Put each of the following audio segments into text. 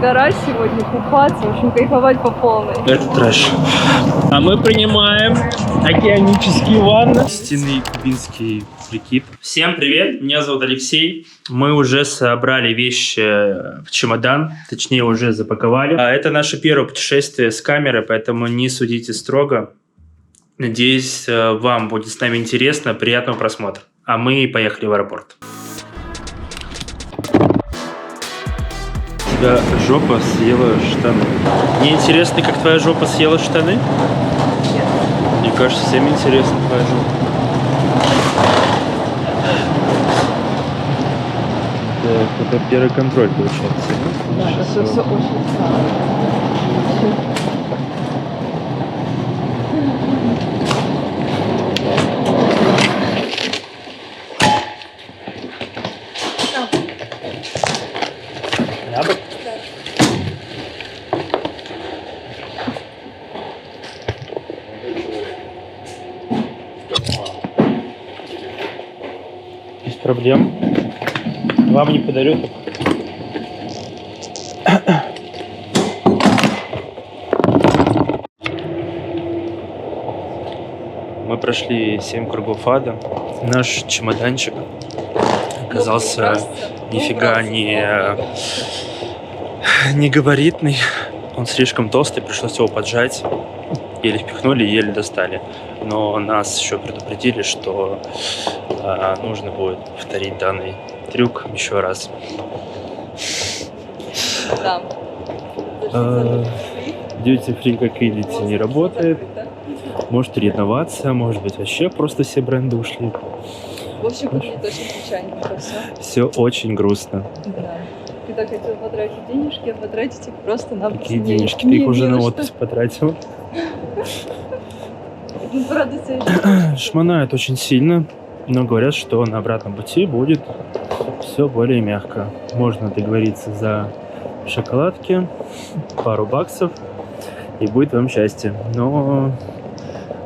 загорать сегодня, купаться, в общем, кайфовать по полной. Это трэш. А мы принимаем океанические ванны. Истинный кубинский прикид. Всем привет, меня зовут Алексей. Мы уже собрали вещи в чемодан, точнее уже запаковали. Это наше первое путешествие с камерой, поэтому не судите строго. Надеюсь, вам будет с нами интересно, приятного просмотра. А мы поехали в аэропорт. Тебя жопа съела штаны. Мне интересно, как твоя жопа съела штаны? Нет. Мне кажется, всем интересно твоя жопа. Так, это первый контроль получается. Да, это все очень странно. Без проблем. Вам не подарю. Мы прошли 7 кругов ада. Наш чемоданчик оказался нифига не габаритный. Он слишком толстый, пришлось его поджать. Еле впихнули, еле достали. Но нас еще предупредили, что нужно будет повторить данный трюк еще раз. Да. Duty free, как видите, не работает. Может реновация, может быть вообще просто все бренды ушли. В общем, выглядит очень печальненько все. Все очень грустно. Да. Ты так хотел потратить денежки, а потратить их просто на... Какие денежки? Ты их уже на отпуск потратил. Ну, правда, тебя Шмонает очень сильно, но говорят, что на обратном пути будет все более мягко. Можно договориться за шоколадки, пару баксов, и будет вам счастье. Но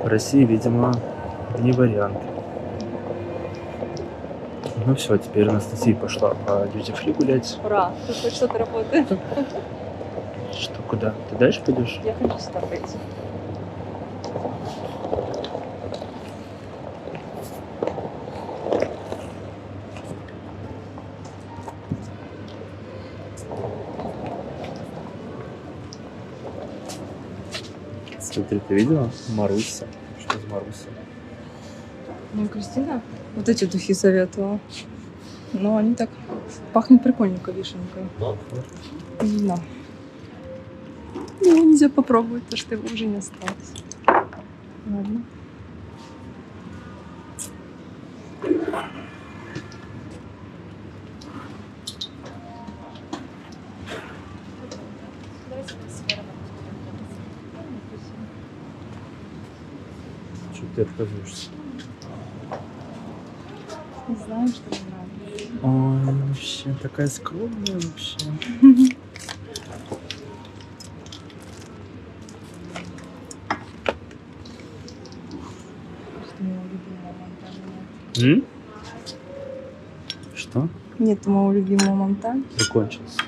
в России, видимо, не вариант. Ну все, теперь Анастасия пошла по дьюти-фри гулять. Ура! Тут хоть что-то работает. Что, куда? Ты дальше пойдешь? Я хочу сюда пойти. Смотри, ты видела? Маруся. Что за Маруся? Ну, Кристина вот эти духи советовала. Но они так пахнут прикольненько, вишенкой. Да. Его нельзя попробовать, потому что его уже не осталось. Ладно. Что ты отказываешься? Не знаю, что мне нравится. Ой, вообще такая скромная вообще. Что моего любимого монтажа нет. Что? Нет моего любимого монтажа. Закончился.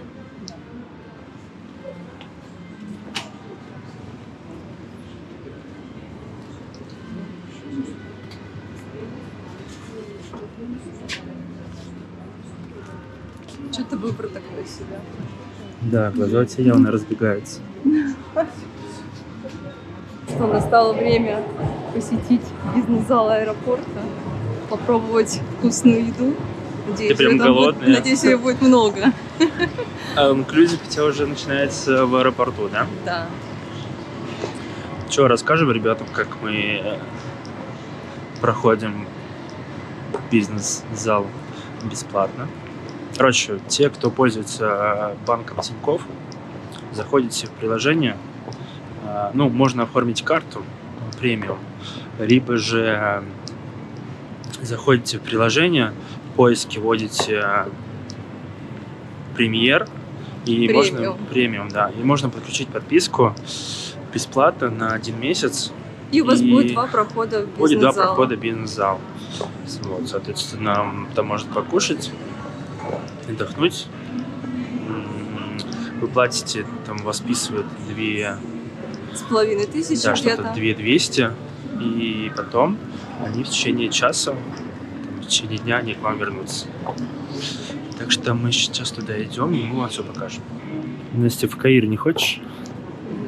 Что ты выбор такой себя? Да, глаза у тебя явно разбегаются. Что настало время посетить бизнес-зал аэропорта, попробовать вкусную еду. Надеюсь, прям голодная? Надеюсь, ее будет много. А инклюзив у тебя уже начинается в аэропорту, да? Да. Что, расскажем ребятам, как мы проходим бизнес-зал бесплатно. Короче, те, кто пользуется банком Тинькофф, заходите в приложение, ну, можно оформить карту премиум, либо же заходите в приложение, в поиске вводите премьер, и можно премиум, да, и можно подключить подписку бесплатно на 1 месяц. И у вас будет 2 прохода в бизнес-зал. Будет 2 прохода в бизнес-зал. Вот, соответственно, там можно покушать, отдохнуть. вы платите, там вас списывают 2500 да, что-то где-то. 2200, и потом они в течение часа, там, в течение дня они к вам вернутся. Так что мы сейчас туда идем, и мы вам все покажем. Настя, в Каир не хочешь?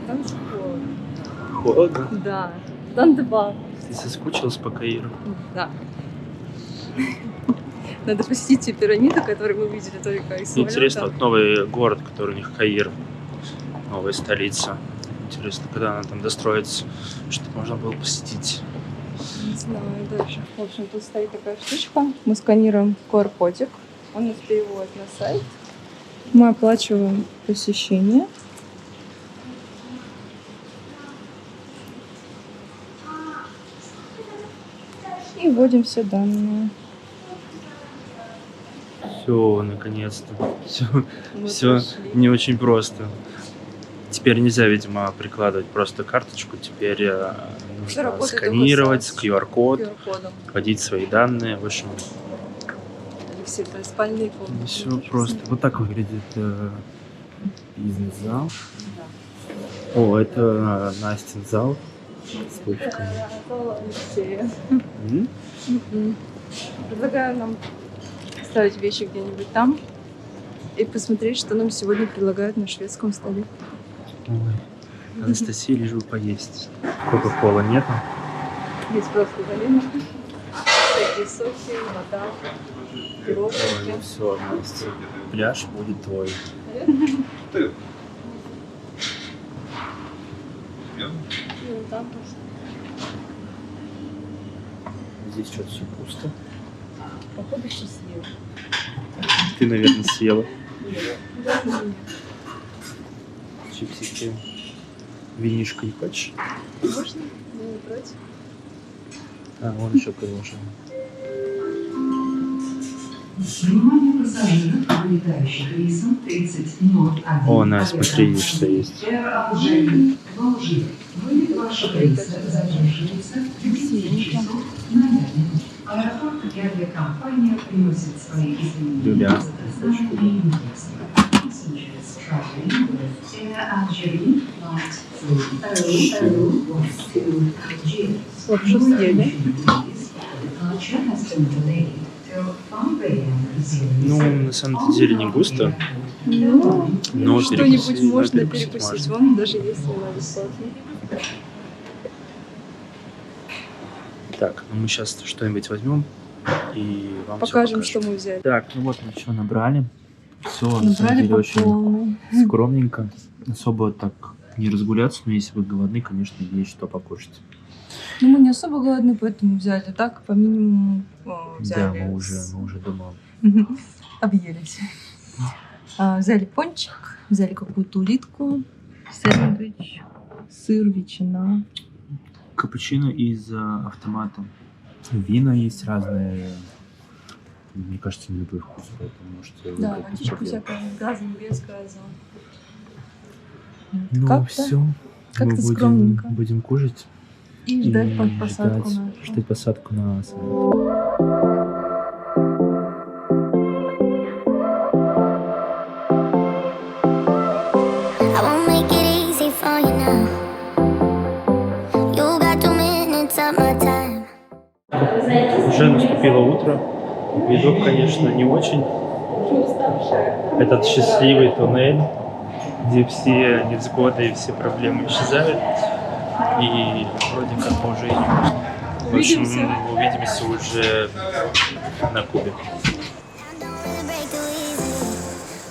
Там же холодно. Холодно? Да, там 2. Ты соскучилась по Каиру? Да. Надо посетить те пирамиды, которые мы видели только из самолета. Интересно, вот новый город, который у них Каир, новая столица. Интересно, когда она там достроится, чтобы можно было посетить. Не знаю даже. В общем, тут стоит такая штучка. Мы сканируем QR-кодик. Он нас переводит на сайт. Мы оплачиваем посещение. И вводим все данные. Все, наконец-то. Мы Все прошли. не очень просто. Теперь нельзя, видимо, прикладывать просто карточку. Теперь нужно работает сканировать с только QR-код, QR-кодом. вводить свои данные. В общем, Алексей, это спальные комнаты. все просто. Вот так выглядит бизнес-зал. О, это Настин зал с точками. Алексея. М? Предлагаю нам оставить вещи где-нибудь там и посмотреть, что нам сегодня предлагают на шведском столе. Ой, Анастасия, лишь бы поесть. Кока-кола нету? Есть просто галина, всякие соки, вода, Ой, пирожки. ну все, Настя, пляж будет твой. И вот там просто. Здесь что-то все пусто. Походу счастливо. Ты, наверное, съела чипсики. Винишко не хочешь? Можно? Я не против. А, вон еще продолжим. Внимание пассажиров, вылетающих рейсом 3001. О, Настя, смотри, видишь, что есть. Алжир. Вылет вашего рейса задерживается 10 часов на 5 минут. Аэропорт и авиакомпания приносят свои извинения Люля. за доставку и неудобства. Passengers traveling with Air Algérie flight 001 to Algiers. Лапшу съели. Departure has been delayed till 5 a.m. Ну, на самом деле не густо, Ну, но что-нибудь перекусить- можно перекусить перекусить. можно. Вон даже есть вина бесплатно. Так, ну мы сейчас что-нибудь возьмем и вам всё Покажем, покажем. что мы взяли. Так, ну вот мы все набрали. Все, на самом Набрали деле, по очень полной. скромненько. Особо так не разгуляться, но если вы голодны, конечно, есть что покушать. Ну, мы не особо голодны, поэтому взяли так, по минимуму взяли. Да, мы уже дома. Объелись. Взяли пончик, взяли какую-то улитку, сэндвич, сыр, ветчина. Капучино из автомата. Вина есть разные. Мне кажется, на любой вкус, поэтому можете Да, выбрать. водичку всякую, газом, без газа. Ну Как-то все, как-то мы скромненько. будем кушать и ждать и посадку ждать, нашу. ждать посадку на самолет. I won't make it easy for you now. You got 2 minutes of my time. Уже наступило утро. Видок, конечно, не очень. Этот счастливый туннель, где все невзгоды и все проблемы исчезают. И вроде как мы уже идем. В общем, Увидимся. увидимся уже на Кубе. I don't really break too easily,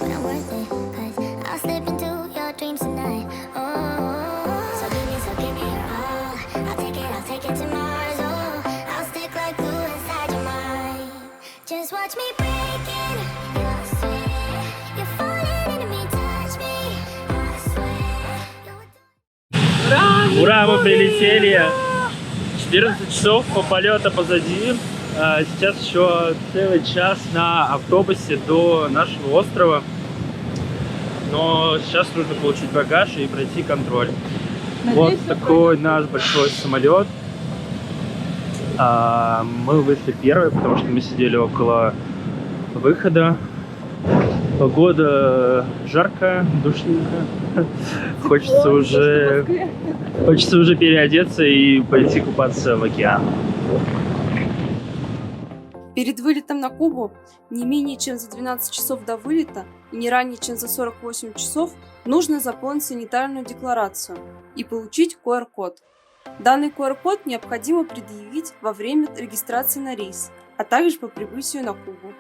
but I'm worth it, 'cause I'll slip into your dreams tonight. Oh, so give me your all. I'll take it to Mars. Oh, I'll stick like glue inside your mind. Just watch me break in. You're sweet. You're falling into me, touch me. I swear. Ура, мы прилетели! 14 часов по полета позади. Сейчас еще целый час на автобусе до нашего острова. Но сейчас нужно получить багаж и пройти контроль. Вот такой наш большой самолет. Мы вышли первые, потому что мы сидели около выхода. Погода жаркая, душненькая. Хочется уже переодеться и пойти купаться в океан. Перед вылетом на Кубу не менее чем за 12 часов до вылета и не ранее чем за 48 часов нужно заполнить санитарную декларацию и получить QR-код. Данный QR-код необходимо предъявить во время регистрации на рейс, а также по прибытию на Кубу.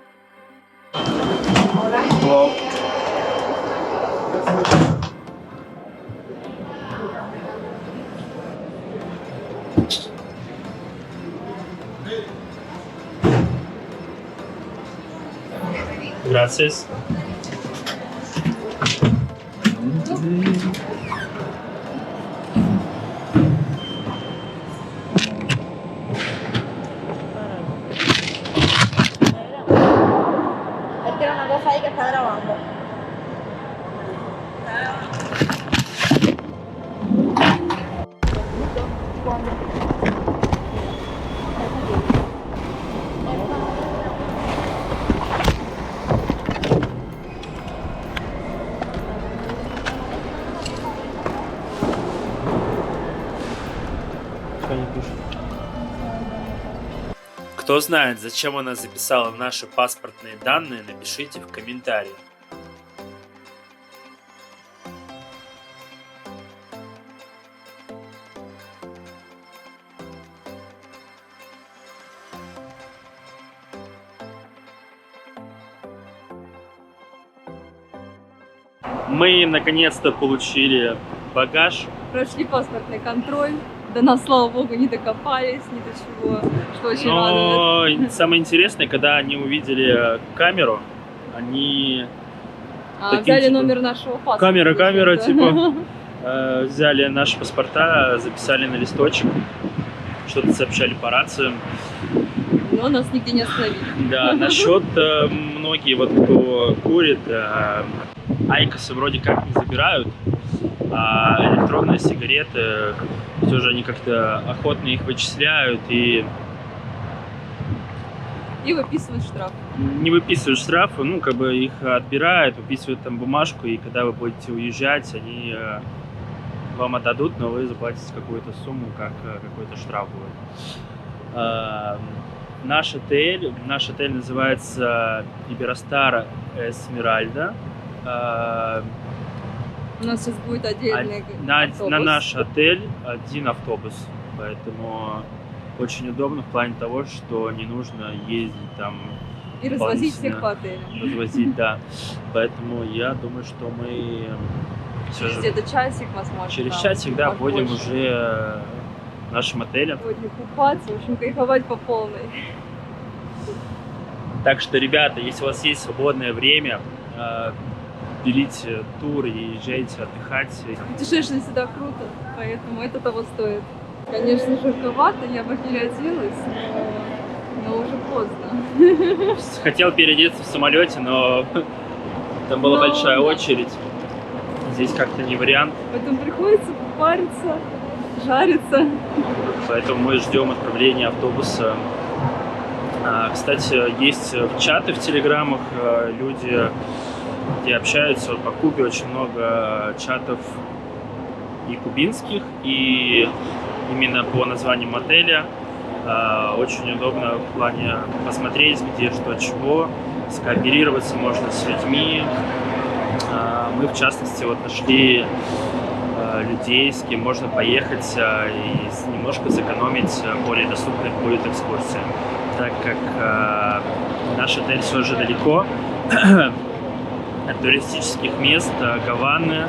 Gracias. Tiene una cosa ahí que está grabando. Кто знает, зачем она записала наши паспортные данные, напишите в комментариях. Мы наконец-то получили багаж. Прошли паспортный контроль. До нас, слава богу, не докопались, ни до чего, что очень радует. Но самое интересное, когда они увидели камеру, они... таким, взяли типа, номер нашего паспорта. Камера, да. типа, взяли наши паспорта, записали на листочек, что-то сообщали по рациям. Но нас нигде не остановили. Да, насчет многие, вот кто курит, айкосы вроде как не забирают, а электронные сигареты, все же они как-то охотно их вычисляют и выписывают штраф. не выписывают штрафы, ну, как бы их отбирают, выписывают там бумажку, и когда вы будете уезжать, они вам отдадут, но вы заплатите какую-то сумму, как какой-то штраф будет. Наш отель называется Iberostar Esmeralda. У нас сейчас будет отдельный автобус. На наш отель один автобус, поэтому очень удобно в плане того, что не нужно ездить там И развозить всех по отелю. развозить, да. Поэтому я думаю, что мы Через где-то часик, возможно. через да, часик, да, будем побольше. уже в нашем отеле. Будем купаться, в общем, кайфовать по полной. Так что, ребята, если у вас есть свободное время, берите тур и езжайте отдыхать. Путешествие всегда круто, поэтому это того стоит. Конечно, жарковато, я бы переоделась, но уже поздно. Хотел переодеться в самолете, но там была большая очередь. Здесь как-то не вариант. Поэтому приходится париться, жариться. Поэтому мы ждем отправления автобуса. Кстати, есть чаты в телеграмах, люди, где общаются по Кубе, очень много чатов и кубинских, и именно по названиям отеля. Очень удобно в плане посмотреть, где что чего, скооперироваться можно с людьми. Мы, в частности, вот нашли людей, с кем можно поехать и немножко сэкономить, более доступной будет экскурсия. Так как наш отель все же далеко от туристических мест, Гаваны,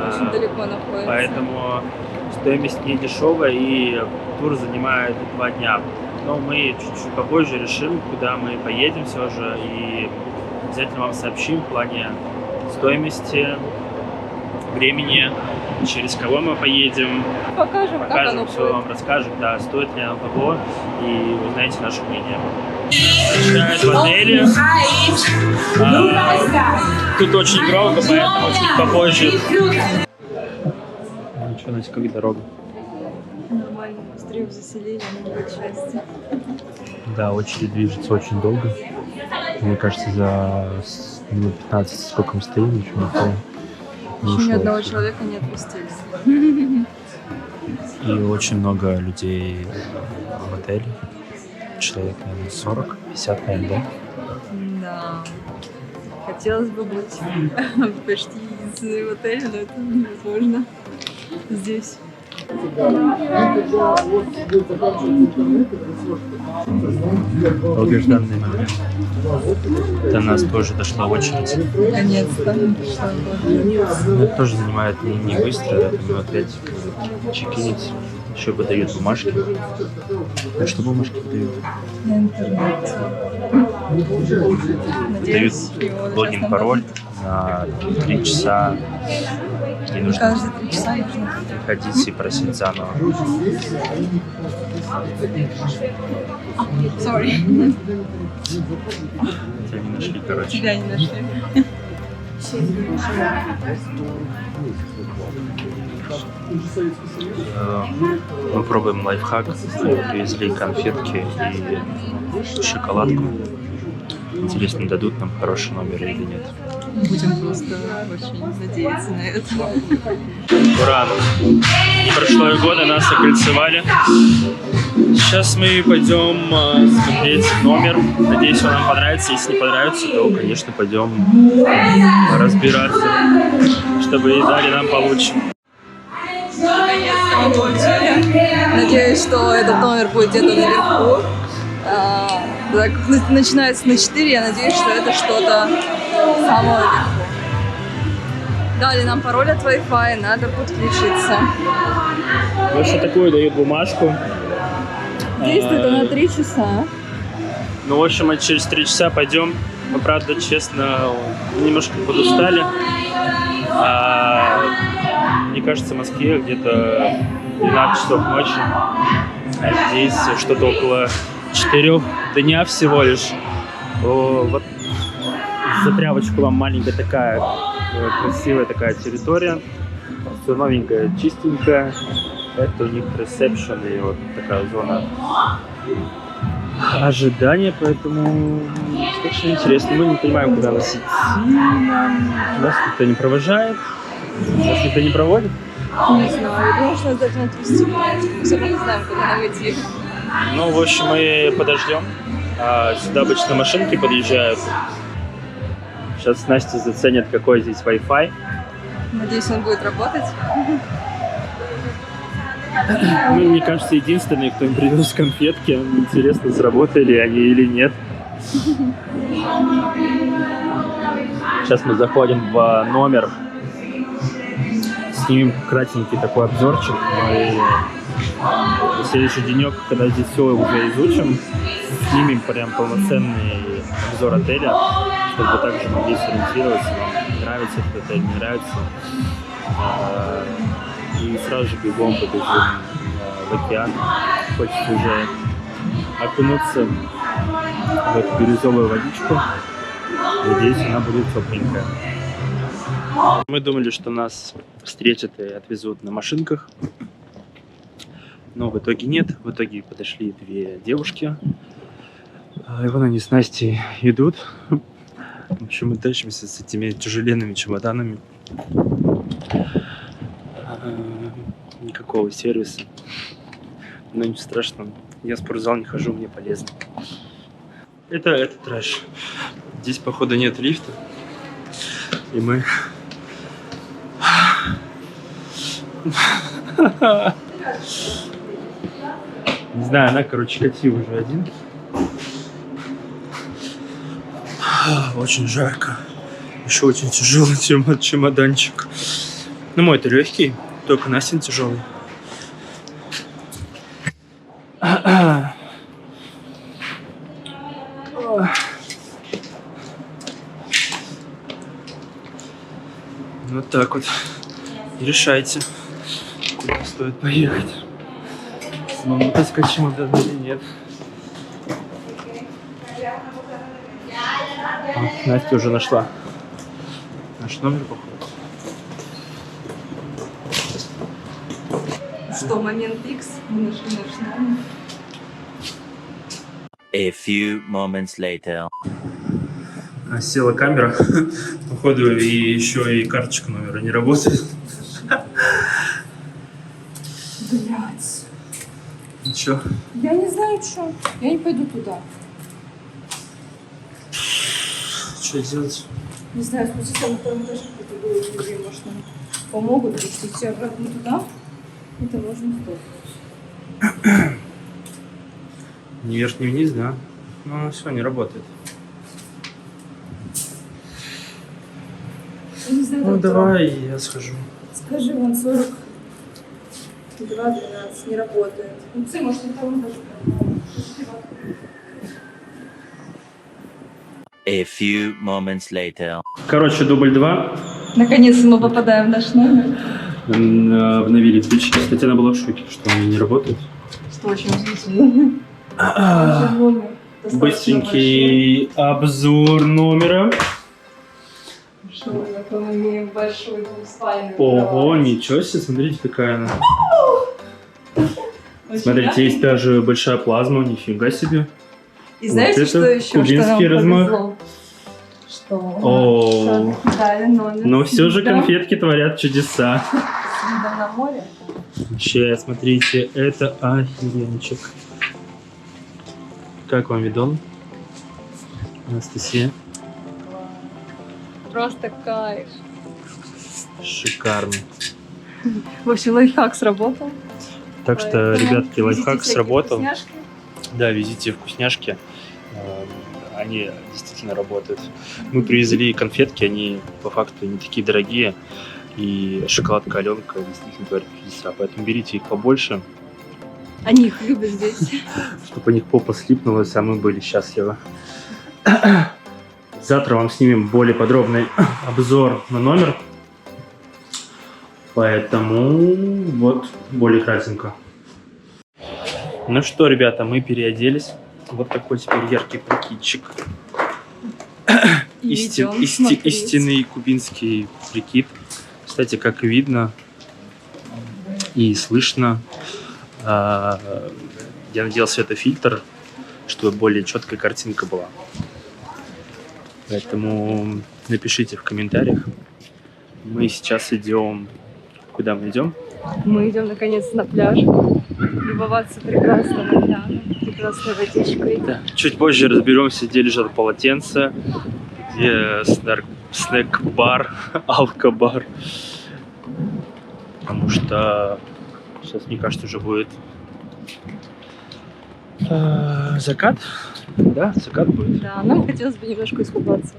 Очень далеко находится. поэтому стоимость не дешевая, и тур занимает 2 дня. Но мы чуть-чуть попозже решим, куда мы поедем все же, и обязательно вам сообщим в плане стоимости, времени, через кого мы поедем. Покажем, как оно Все будет. вам расскажем, да, стоит ли оно того, и узнаете наше мнение. Встречают в отеле. Тут очень громко, поэтому чуть попозже. Ну что, Настя, как дорога? Нормально, быстрее в заселение, на будет счастье. Да, очередь движется очень долго. Мне кажется, за минут 15, сколько мы стоим, еще никто не Еще ни ушел. одного человека не отпустили. И очень много людей в отеле. Человек, наверное, 40, 50, наверное, да? Да. Хотелось бы быть почти единственной в отеле, но это невозможно здесь. Долгожданный момент. До нас тоже дошла очередь. Наконец-то. Но это тоже занимает не быстро, да, там минут 5 чекинить. Еще выдают бумажки. А что бумажки выдают? На интернете. Выдают Надеюсь, его логин, сейчас пароль на 3 часа. Не нужно каждые 3 часа нужно. ходить и просить заново. Sorry. Тебя не нашли, короче. Тебя не нашли. Мы пробуем лайфхак. Привезли конфетки и шоколадку. Интересно, дадут нам хороший номер или нет. Будем просто очень надеяться на это. Ура! Не прошло и года, нас окольцевали. Сейчас мы пойдем смотреть номер. Надеюсь, он нам понравится. Если не понравится, то, конечно, пойдем разбираться, чтобы и дали нам получше. Наконец-то мы получили. Надеюсь, что этот номер будет где-то наверху. Так, начинается на 4, я надеюсь, что это что-то самого верху. Дали нам пароль от Wi-Fi, надо подключиться. Вот что такое, дают бумажку. Действует она 3 часа. Ну, в общем, мы через 3 часа пойдем. Мы, правда, честно, немножко подустали. Мне кажется, в Москве где-то 12 часов ночи. А здесь что-то около 4 дня всего лишь. Вот затрявочка вам маленькая такая, красивая такая территория. Все новенькое, чистенькое. Это у них ресепшн и вот такая зона ожидания, поэтому достаточно интересно. Мы не понимаем, куда нас идти. Нас никто не провожает. Нас никто не проводит. Не знаю, я думаю, что обязательно отвезти. Мы все равно не знаем, куда нам идти. Ну, в общем, мы подождем. Сюда обычно машинки подъезжают. Сейчас Настя заценит, какой здесь Wi-Fi. Надеюсь, он будет работать. Мы, мне кажется, единственные, кто им привез конфетки. Интересно, сработали они или нет. Сейчас мы заходим в номер. Снимем кратенький такой обзорчик. И в следующий денек, когда здесь все уже изучим, снимем прям полноценный обзор отеля, чтобы вы также могли сориентироваться, вам нравится этот отель, не нравится. И сразу же бегом побежим в океан. Хочется уже окунуться в эту бирюзовую водичку. Надеюсь, она будет тепленькая. Мы думали, что нас встретят и отвезут на машинках. Но в итоге нет. В итоге подошли 2 девушки. И вон они с Настей идут. В общем, мы тащимся с этими тяжеленными чемоданами. Никакого сервиса. Но ничего страшного. Я в спортзал не хожу, мне полезно. Это трэш. Здесь, походу, нет лифта. И мы... Не знаю, она, короче, кати уже один. Очень жарко. Еще очень тяжелый чемоданчик. Ну, мой-то легкий, только Настин тяжелый. Вот так вот. Решайте, куда стоит поехать. Самому таскать чемодан или нет. Настя уже нашла наш номер, походу. Что, момент X, мы нашли наш номер. A few moments later. Села камера, походу, и еще и карточка номера не работает. Блять. Ничего. Я не знаю, что. Я не пойду туда. Что делать? Не знаю, спуститься на втором этаже, какие-то люди, может, нам помогут, потому что идти обратно туда, это можно стоить. Ни вверх, ни вниз, да? Ну, все, не работает. Я не знаю, Ну, как давай я схожу. Скажи, вон 40. 2.12 не работает. Ну, ты, может, это он даже. A few moments later. Короче, дубль 2. Наконец-то мы попадаем в наш номер. Обновили ключи. Кстати, она была в шоке, что они не работают. Что очень удивительно. Быстренький обзор номера. Что мы имеем большой двухспальный. Ого, ничего себе, смотрите, какая она. Смотрите, есть даже большая плазма, нифига себе. И знаете, вот что это еще? Что нам кубинский размах. повезло? Что? О, Дали номер. но все же Да. конфетки творят чудеса. С видом на море. Вообще, смотрите, это охеренчик. Как вам видон, Анастасия? Просто кайф. Шикарно. В общем, лайфхак сработал. Так что, Поэтому ребятки, лайфхак везите всякие сработал. вкусняшки. Да, везите вкусняшки. Они действительно работают. Мы привезли конфетки, они по факту не такие дорогие. И шоколадка Аленка действительно творит чудеса. Поэтому берите их побольше, Они их любят здесь. чтобы у них попа слипнулась, а мы были счастливы. Завтра вам снимем более подробный обзор на номер. Поэтому вот более кратенько. Ну что, ребята, мы переоделись. Вот такой теперь яркий прикидчик. И идем смотреть. Истинный кубинский прикид. Кстати, как видно и слышно, я надеялся, это фильтр, чтобы более четкая картинка была. Поэтому напишите в комментариях. Мы сейчас идем... Куда мы идем? Мы идем наконец на пляж. Любоваться прекрасным океаном, прекрасной водичкой. Да. Чуть позже разберемся, где лежат полотенца, где снэк-бар, алко-бар. Потому что сейчас, мне кажется, уже будет закат. Да, закат будет. Да, нам хотелось бы немножко искупаться.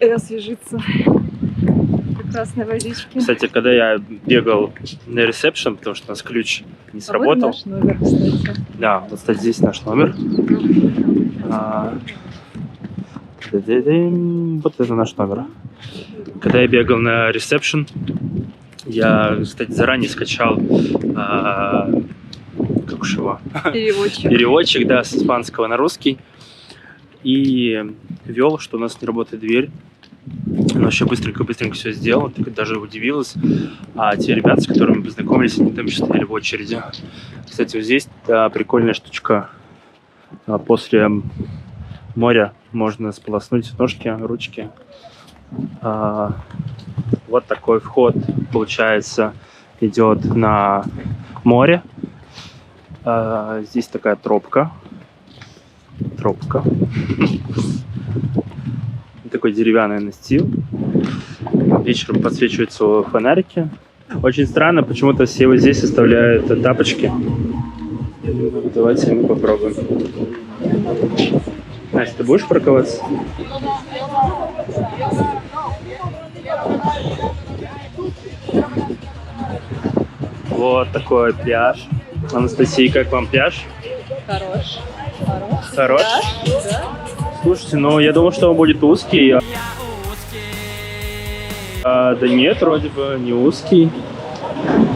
И освежиться. Прекрасной водички. Кстати, когда я бегал на ресепшн, потому что у нас ключ не сработал. Вот наш номер, кстати. Да, вот, кстати, здесь наш номер. Вот это наш номер. Когда я бегал на ресепшн, я, кстати, заранее скачал как уж его? Переводчик. Переводчик, да, с испанского на русский. И вел, что у нас не работает дверь. Он вообще быстренько все сделал, так даже удивилась. А те ребята, с которыми мы познакомились, они там еще стояли в очереди. Кстати, вот здесь прикольная штучка. После моря можно сполоснуть ножки, ручки. Вот такой вход, получается, идет на море. Здесь такая тропка. Такой деревянный настил. Вечером подсвечиваются фонарики. Очень странно, почему-то все вот здесь оставляют тапочки. Давайте мы попробуем. Настя, ты будешь парковаться? Вот такой пляж. Анастасия, как вам пляж? Хорош. Хорош? Да. Слушайте, ну я думал, что он будет узкий. Да нет, вроде бы не узкий.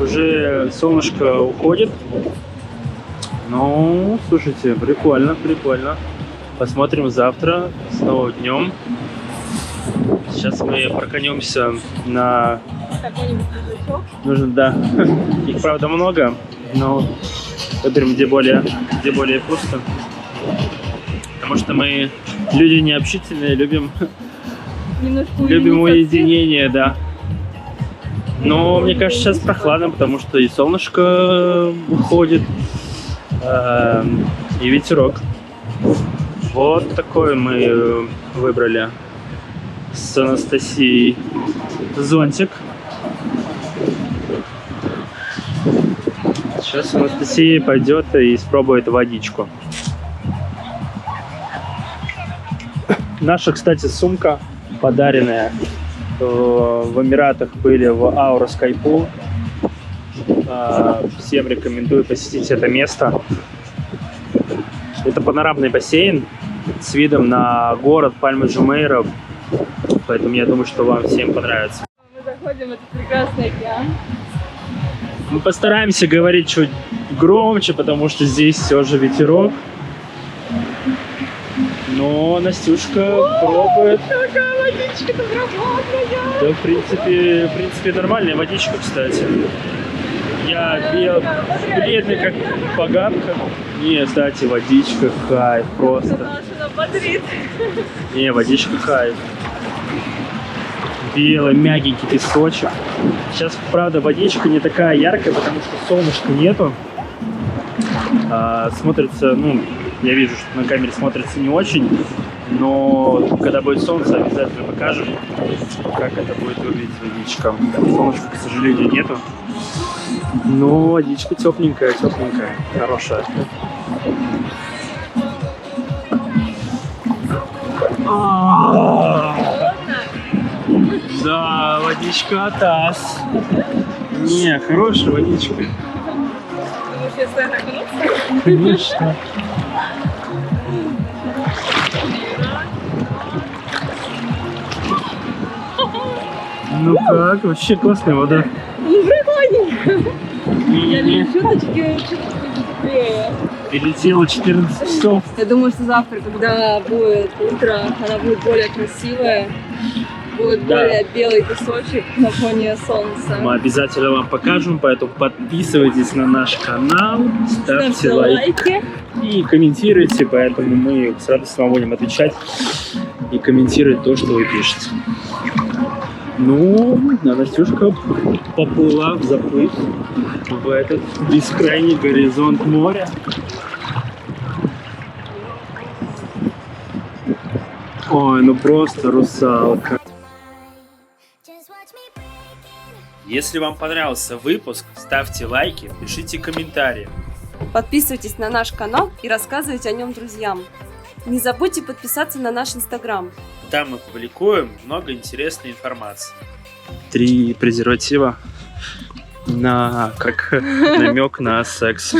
Уже солнышко уходит. Ну, слушайте, прикольно. Посмотрим завтра, снова днем. Сейчас мы проканемся на... Какой-нибудь пятачок. Нужно, да. Их, правда, много, но выберем, где более пусто. Потому что мы Люди необщительные, любим Немножко уединение, да. Но мне кажется, сейчас прохладно, потому что и солнышко уходит, и ветерок. Вот такой мы выбрали с Анастасией зонтик. Сейчас Анастасия пойдет и испробует водичку. Наша, кстати, сумка подаренная. В Эмиратах были в Аура Скайпул. Всем рекомендую посетить это место. Это панорамный бассейн с видом на город Пальма-Джумейра. Поэтому я думаю, что вам всем понравится. Мы заходим в этот прекрасный океан. Мы постараемся говорить чуть громче, потому что здесь все же ветерок. Но Настюшка пробует. Какая водичка-то прохладная. Да, в принципе, нормальная водичка, кстати. Я бледный, как поганка. Не, кстати, водичка кайф просто. Она бодрит. Не, водичка кайф. Белый, мягенький песочек. Сейчас, правда, водичка не такая яркая, потому что солнышка нету. Смотрится, ну, я вижу, что на камере смотрится не очень, но когда будет солнце, обязательно покажем, как это будет выглядеть водичка. Солнышка, к сожалению, нету. Но водичка тепленькая, хорошая. Да, водичка атас. Не, хорошая водичка. Думаешь, я стоит окунуться? Конечно. Ну как, вообще классная вода. Ну, прикольненько. Я люблю шуточки, теплее. Прилетело 14 часов. Я думаю, что завтра, когда будет утро, она будет более красивая. Будет более белый песочек на фоне солнца. Мы обязательно вам покажем, поэтому подписывайтесь на наш канал, ставьте лайки и комментируйте, поэтому мы с радостью вам будем отвечать и комментировать то, что вы пишете. Ну, Настюшка поплыла в заплыв в этот бескрайний горизонт моря. Ой, ну просто русалка. Если вам понравился выпуск, ставьте лайки, пишите комментарии. Подписывайтесь на наш канал и рассказывайте о нем друзьям. Не забудьте подписаться на наш инстаграм. Там мы публикуем много интересной информации. 3 презерватива как намек на секс.